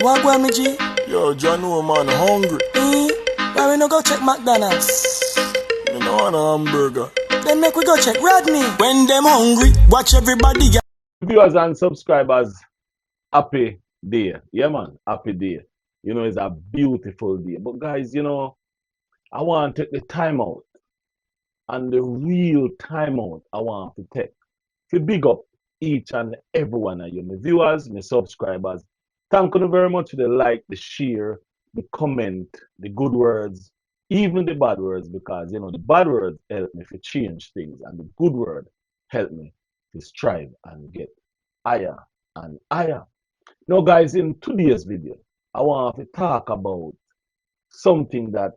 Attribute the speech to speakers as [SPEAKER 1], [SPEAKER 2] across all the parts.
[SPEAKER 1] What go me G?
[SPEAKER 2] Yo, John, no man, hungry.
[SPEAKER 1] Why we no go check McDonald's?
[SPEAKER 2] Me no want a hamburger.
[SPEAKER 1] Then make we go check Rodney. When them hungry, watch everybody.
[SPEAKER 3] Viewers and subscribers, happy day. Yeah, man, happy day. You know, it's a beautiful day. But guys, you know, I want to take the time out. And the real time out I want to take to big up each and every one of you, my viewers, my subscribers. Thank you very much for the like, the share, the comment, the good words, even the bad words, because you know the bad words help me to change things, and the good word help me to strive and get higher and higher. Now, guys, in today's video, I want to talk about something that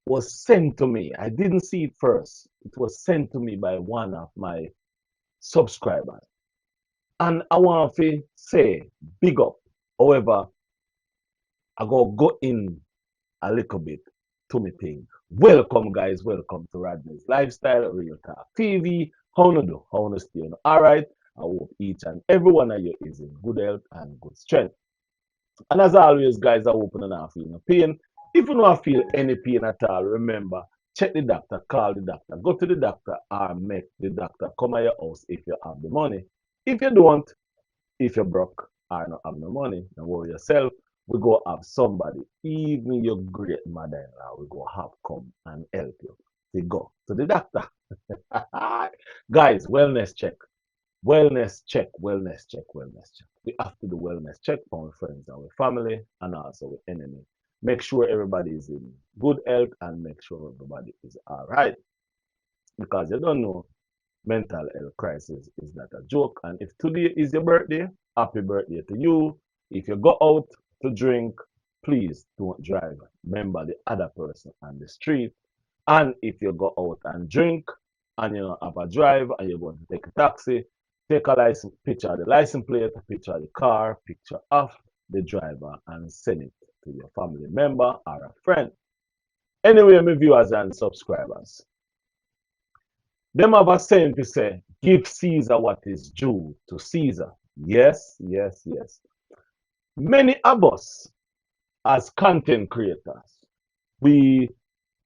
[SPEAKER 3] was sent to me. I didn't see it first. It was sent to me by one of my subscribers. And I want to say big up. However, I go in a little bit to me thing. Welcome, guys. Welcome to Rodney's Lifestyle Real Talk TV. How you do? How you stay? All right. I hope each and every one of you is in good health and good strength. And as always, guys, I hope you're not feeling no pain. If you don't feel any pain at all, remember, check the doctor, call the doctor, go to the doctor, or make the doctor come at your house if you have the money. If you don't, if you're broke or not have no money, don't worry yourself. We go have somebody, even your great mother-in-law, we go have come and help you to go to the doctor. Guys, wellness check. Wellness check, wellness check, wellness check. We have to do wellness check for our friends and our family and also our enemy. Make sure everybody is in good health and make sure everybody is all right. Because you don't know, mental health crisis is not a joke. And if today is your birthday, happy birthday to you. If you go out to drink, please don't drive. Remember the other person on the street. And if you go out and drink and you don't have a drive and you're going to take a taxi, take a license, picture of the license plate, picture of the car, picture of the driver, and send it to your family member or a friend. Anyway, my viewers and subscribers, them have a saying to say, give Caesar what is due to Caesar. Yes, yes, yes. Many of us, as content creators, we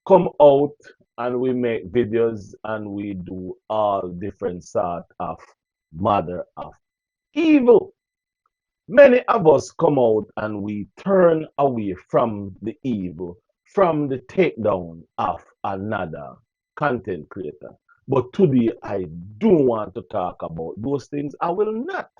[SPEAKER 3] come out and we make videos and we do all different sort of mother of evil. Many of us come out and we turn away from the evil, from the takedown of another content creator. But today I do want to talk about those things. I will not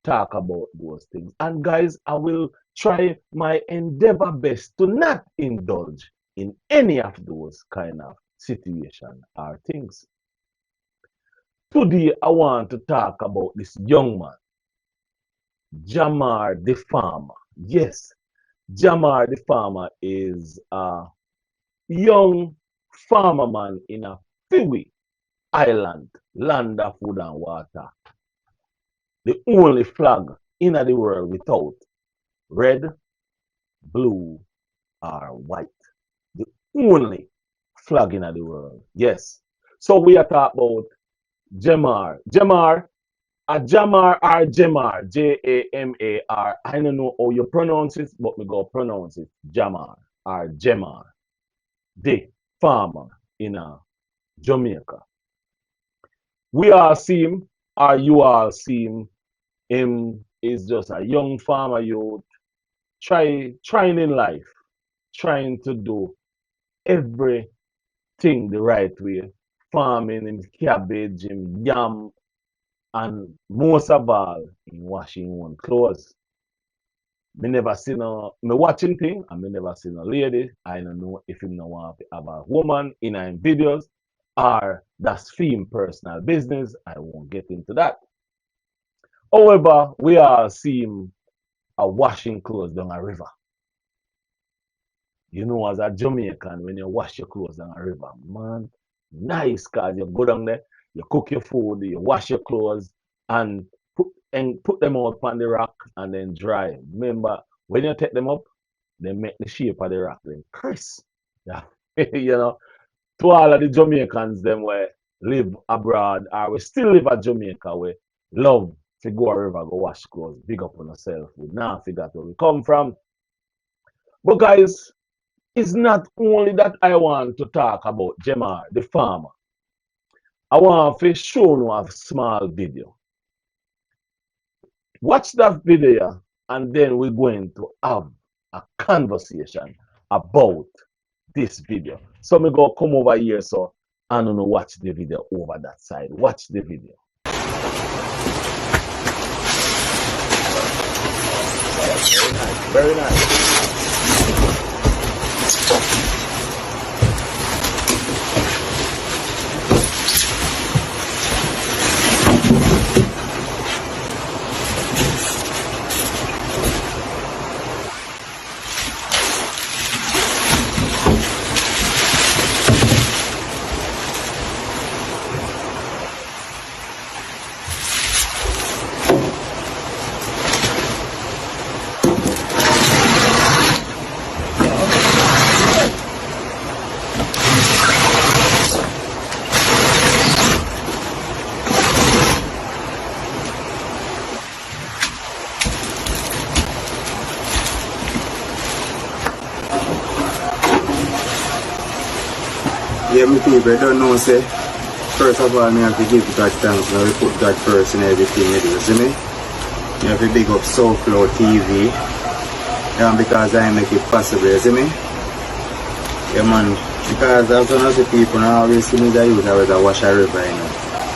[SPEAKER 3] talk about those things. And guys, I will try my endeavor best to not indulge in any of those kind of situation or things. Today I want to talk about this young man, Jamar the farmer. Yes, Jamar the farmer is a young farmer man in a Fiwi island, land of food and water. The only flag in the world without red, blue, or white. The only flag in the world. Yes. So we are talking about Jamar. Jamar, Jamar or Jamar, Jamar. I don't know how you pronounce it, but we go pronounce it Jamar or Jamar. The farmer in Jamaica. We all see him, or you all see him. Him is just a young farmer youth trying in life, trying to do everything the right way. Farming him cabbage, him yam, and most of all, in washing one clothes. Me never seen me watching thing, and me never seen a lady. I don't know if him no want to have a woman in him videos, or that's film personal business. I won't get into that. However, we all see him washing clothes down a river. You know, as a Jamaican, when you wash your clothes down a river, man, nice, cause you go down there, you cook your food, you wash your clothes, and put them out on the rock and then dry. Remember, when you take them up, they make the shape of the rock, then crisp. Yeah, you know, to all of the Jamaicans, them where live abroad, or we still live at Jamaica, we love to go a river, go wash clothes, big up on yourself. We now figure out where we come from. But guys, it's not only that I want to talk about Jemar, the farmer. I want to show you a small video. Watch that video and then we're going to have a conversation about this video. So me go come over here so I don't know watch the video over that side. Watch the video. Very nice.
[SPEAKER 4] Yeah, me people don't know, say, first of all, I have to give God thanks. Now we put God first in everything we do, see me? You have to big up SoulFo TV, and because I make it possible, see me? Yeah, man, because I've done other people now always see me that use a wash a river, you know.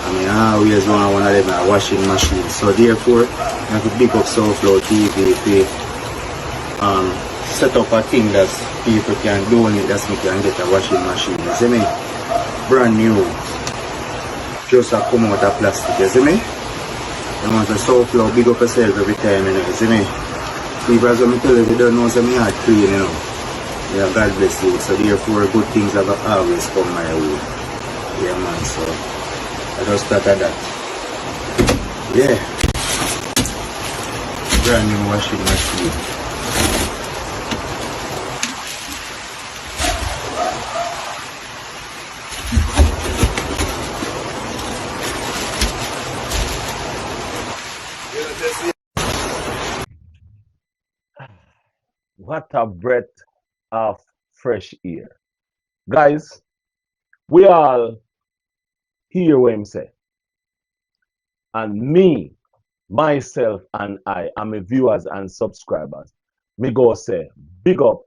[SPEAKER 4] I mean, I always want one of them a washing machine. So therefore, I have to big up SoulFo TV to set up a thing that people can donate, that we can get a washing machine, you see me? Brand new. Just a come out of plastic, you see me? You want to SoulFo, big up yourself every time, you know, you see me? People, as I tell you, you don't know, so me heart clean, you know. Yeah, God bless you. So therefore, good things have always come my way. Yeah, man, so I just started that. Yeah. Brand new washing machine.
[SPEAKER 3] What a breath of fresh air. Guys, we all hear what him say. And me, myself, and I, my viewers and subscribers, me go say, big up,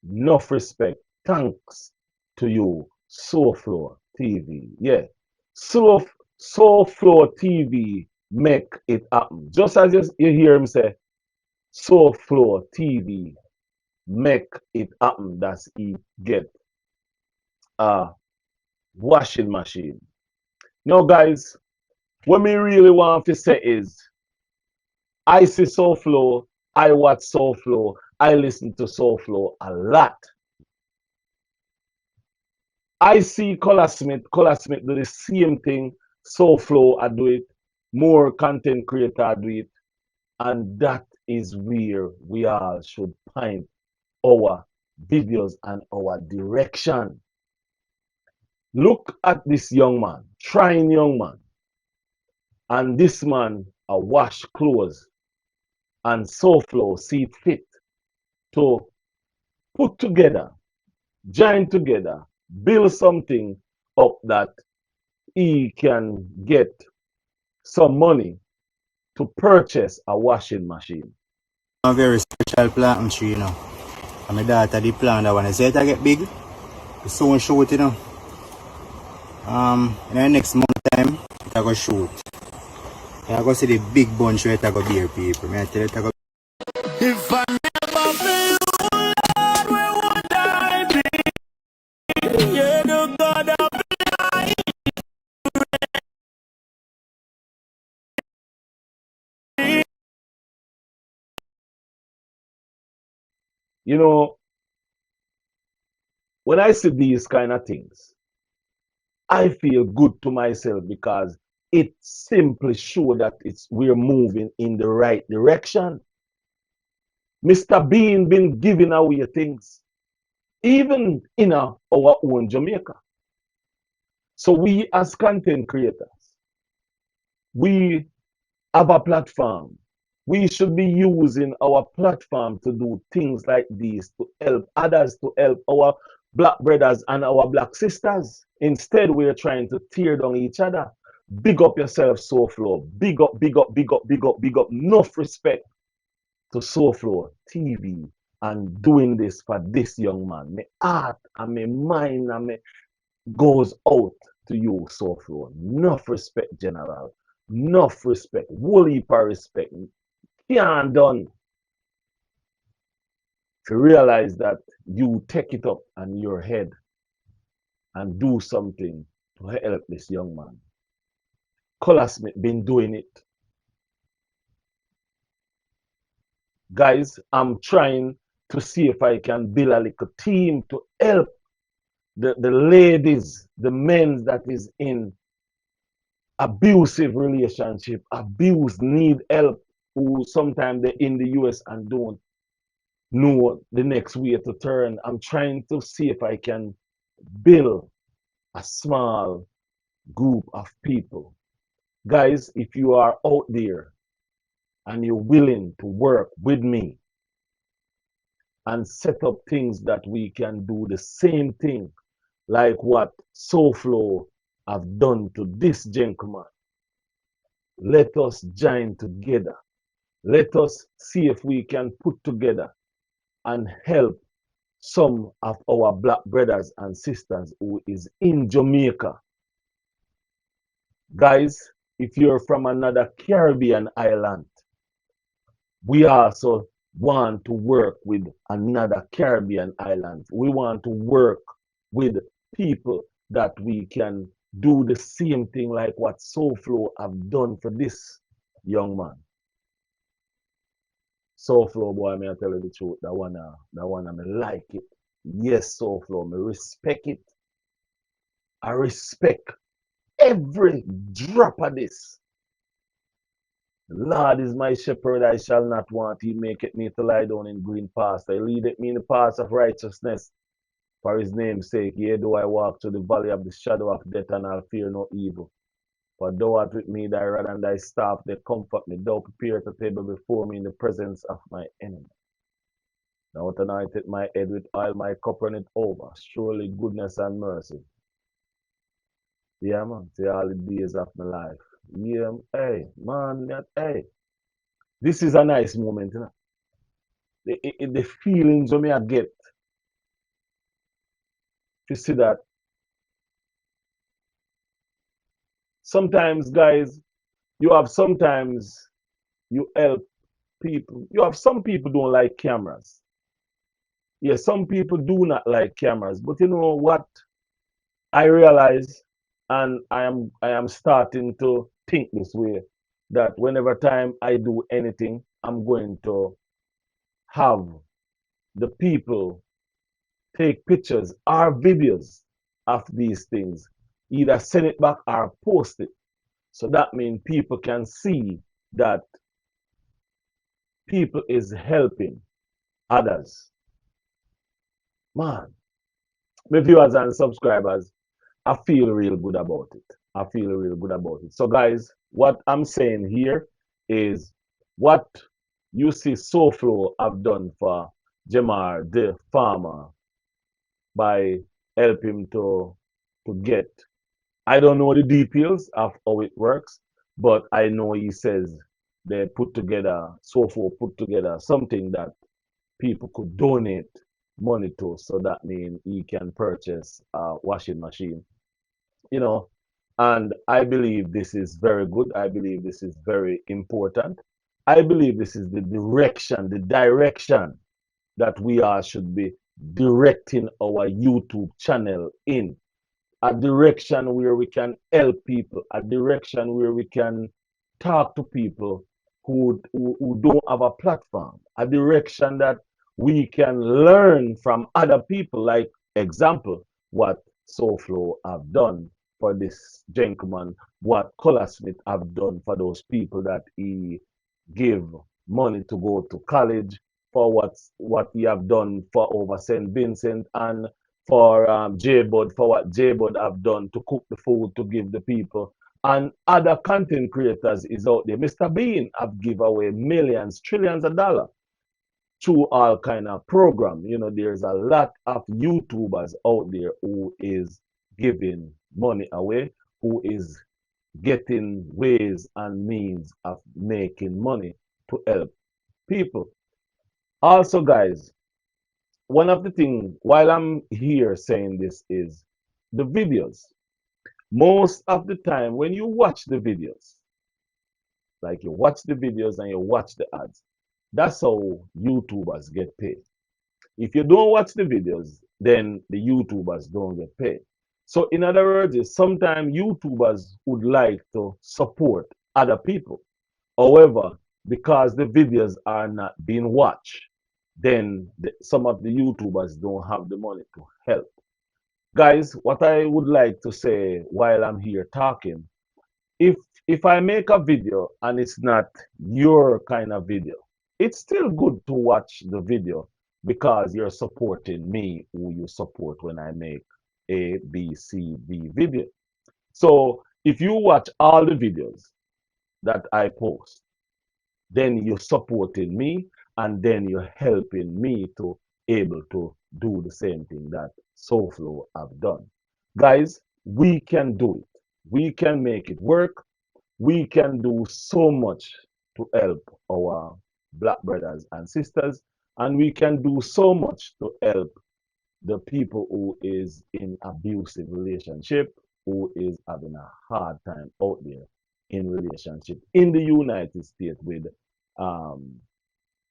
[SPEAKER 3] enough respect, thanks to you, SoulFo TV. Yeah. SoulFo TV make it happen. Just as you hear him say, SoulFo TV make it happen that he get a washing machine. Now, guys, what me really want to say is, I see SoulFo, I watch SoulFo, I listen to SoulFo a lot. I see Color Smith do the same thing. SoulFo I do it, more content creator I do it, and that is where we all should point our videos and our direction. Look at this young man, trying young man, and this man wash clothes, and SoulFo see it fit to put together, join together, build something up that he can get some money to purchase a washing machine.
[SPEAKER 4] A very special planting tree, you know. And my daughter did plant that one. I said it get big. We soon shoot, you know. In the next month time, I go shoot. I go see the big bunch where I go beer people. I tell you, I go.
[SPEAKER 1] If I never feel Lord, where would I be? You're the God of life.
[SPEAKER 3] You know, when I see these kind of things, I feel good to myself because it simply shows that we're moving in the right direction. Mr. Bean been giving away things, even in our own Jamaica. So we as content creators, we have a platform. We should be using our platform to do things like these to help others, to help our black brothers and our black sisters. Instead, we're trying to tear down each other. Big up yourself, SoulFo. Big up, big up, big up, big up, big up. Enough respect to SoulFo TV and doing this for this young man. My heart and my mind and my goes out to you, SoulFo. Enough respect, General. Enough respect. Whole heap of respect. Can't done to realize that you take it up on your head and do something to help this young man. Color Smith been doing it. Guys, I'm trying to see if I can build a little team to help the ladies, the men that is in abusive relationship, abuse, need help, who sometimes they're in the US and don't know the next way to turn. I'm trying to see if I can build a small group of people. Guys, if you are out there and you're willing to work with me and set up things that we can do the same thing like what SoulFo have done to this gentleman, let us join together. Let us see if we can put together and help some of our black brothers and sisters who is in Jamaica. Guys, if you're from another Caribbean island, we also want to work with another Caribbean island. We want to work with people that we can do the same thing like what SoulFo have done for this young man. SoulFo, boy, may I tell you the truth, that one I like it. Yes, SoulFo, me respect it. I respect every drop of this. The Lord is my shepherd, I shall not want. He maketh me to lie down in green pasture. He leadeth me in the paths of righteousness for his name's sake. Yea, though I walk through the valley of the shadow of death, and I'll fear no evil. For thou art with me, thy rod and thy staff, they comfort me. Thou preparest a table before me in the presence of my enemy. Thou anointest my head with oil, my cup runneth over. Surely goodness and mercy. Yeah, man, see all the days of my life. Yeah, hey, man, hey. This is a nice moment, you know? The feelings of me I get to see that sometimes, guys, sometimes you help people. You have some people don't like cameras. Yeah, some people do not like cameras. But you know what? I realize, and I am starting to think this way, that whenever time I do anything, I'm going to have the people take pictures or videos of these things, either send it back or post it. So that means people can see that people is helping others. Man, my viewers and subscribers, I feel real good about it. I feel real good about it. So guys, what I'm saying here is what you see SoulFo have done for Jamar, the farmer, by helping him to get. I don't know the details of how it works, but I know he says they put together, SoulFo put together something that people could donate money to, so that means he can purchase a washing machine, you know. And I believe this is very good. I believe this is very important. I believe this is the direction that we all should be directing our YouTube channel in. A direction where we can help people, a direction where we can talk to people who don't have a platform, a direction that we can learn from other people, like example, what SoulFo have done for this gentleman, what Color Smith have done for those people that he give money to go to college, for what he have done for over St. Vincent, and for J Bud, for what J Bud have done to cook the food to give the people. And other content creators is out there. Mr. Bean have give away millions, trillions of dollars through all kind of program. You know, there's a lot of YouTubers out there who is giving money away, who is getting ways and means of making money to help people. Also, guys, one of the things while I'm here saying this is the videos. Most of the time, when you watch the videos, like you watch the videos and you watch the ads, that's how YouTubers get paid. If you don't watch the videos, then the YouTubers don't get paid. So, in other words, sometimes YouTubers would like to support other people. However, because the videos are not being watched, then some of the YouTubers don't have the money to help. Guys, what I would like to say while I'm here talking, if if I make a video and it's not your kind of video, it's still good to watch the video because you're supporting me who you support when I make A, B, C, D video. So if you watch all the videos that I post, then you're supporting me and then you're helping me to able to do the same thing that SoulFlo have done. Guys, we can do it. We can make it work. We can do so much to help our black brothers and sisters, and we can do so much to help the people who is in abusive relationship, who is having a hard time out there in relationship in the United States um,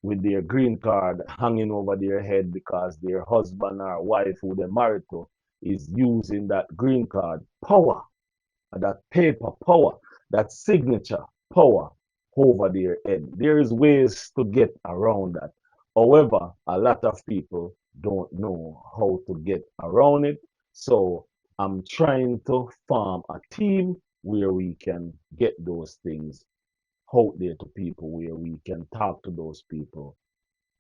[SPEAKER 3] with their green card hanging over their head because their husband or wife who they married to is using that green card power, that paper power, that signature power over their head. There is ways to get around that. However, a lot of people don't know how to get around it. So I'm trying to form a team where we can get those things out there to people, where we can talk to those people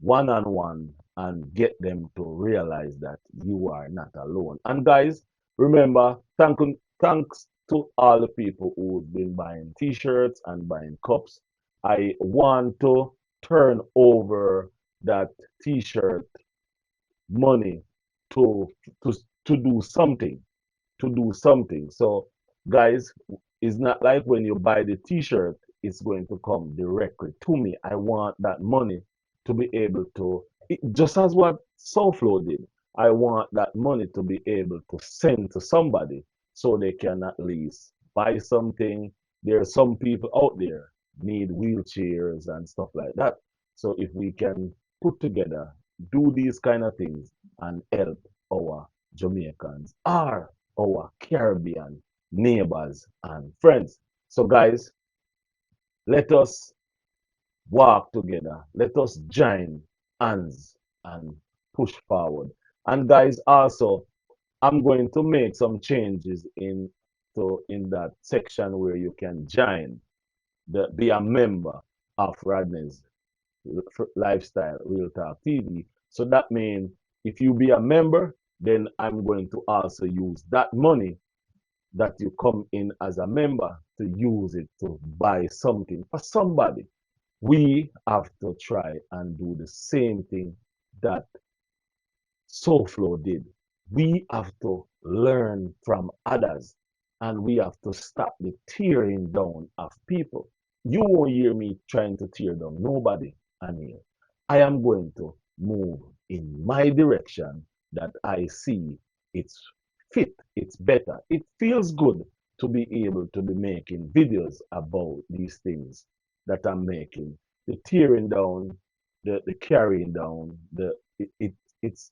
[SPEAKER 3] one on one and get them to realize that you are not alone. And guys, remember, thanks to all the people who've been buying t-shirts and buying cups. I want to turn over that t-shirt money to to to do something to do something. So, guys, it's not like when you buy the T-shirt, it's going to come directly to me. I want that money to be able to, just as what SoulFlo did. I want that money to be able to send to somebody so they can at least buy something. There are some people out there need wheelchairs and stuff like that. So if we can put together, do these kind of things and help our Jamaicans or our Caribbean neighbors and friends. So, guys, let us walk together. Let us join hands and push forward. And, guys, also, I'm going to make some changes in that section where you can join, be a member of Rodney's Lifestyle Real Talk TV. So that means if you be a member, then I'm going to also use that money that you come in as a member to use it to buy something for somebody. We have to try and do the same thing that SoulFlo did. We have to learn from others and we have to stop the tearing down of people. You won't hear me trying to tear down nobody, Anil. I am going to move in my direction that I see it's fit, it's better. It feels good to be able to be making videos about these things that I'm making. The tearing down, the carrying down, it's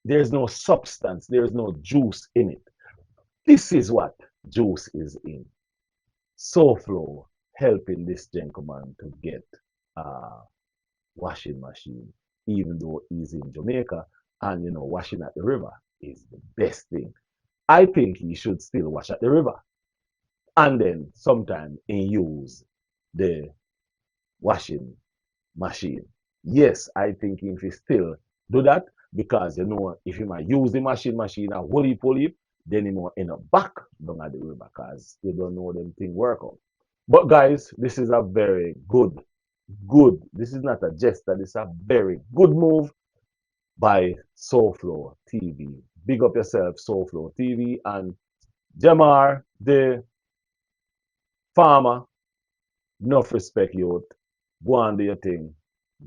[SPEAKER 3] there's no substance, there's no juice in it. This is what juice is in. SoulFlo helping this gentleman to get a washing machine, even though he's in Jamaica and washing at the river is the best thing. I think he should still wash at the river and then sometime he use the washing machine. Yes, I think if he still do that, because if you might use the machine and pull it, then him will end up back down at the river because they don't know them thing work out. But guys, this is a very good. This is not a gesture. This is a very good move by SoulFo TV. Big up yourself, SoulFo TV, and Jamar, the farmer. Enough respect, youth. Go on do your thing.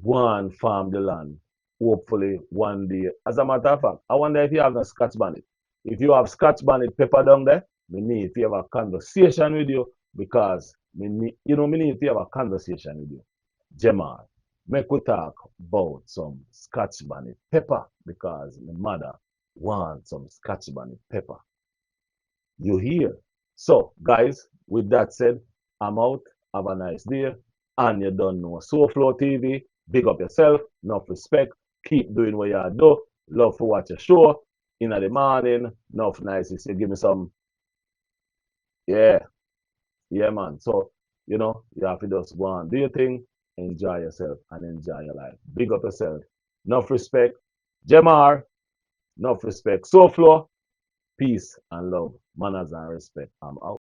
[SPEAKER 3] Go on farm the land. Hopefully one day. As a matter of fact, I wonder if you have a Scotch bonnet. If you have Scotch bonnet pepper down there, me need to have a conversation with you because me need to have a conversation with you. Jamal, make we talk about some Scotch bonnet pepper because my mother wants some Scotch bonnet pepper. You hear? So, guys, with that said, I'm out. Have a nice day. And you don't know SoulFo TV. Big up yourself. Enough respect. Keep doing what you do. Love to watch your show. In the morning. Enough nice. You give me some. Yeah. Yeah, man. So, you have to just go on. Do your thing. Enjoy yourself and enjoy your life. Big up yourself. Enough respect. Jamar. Enough respect. SoulFo. Peace and love. Manners and respect. I'm out.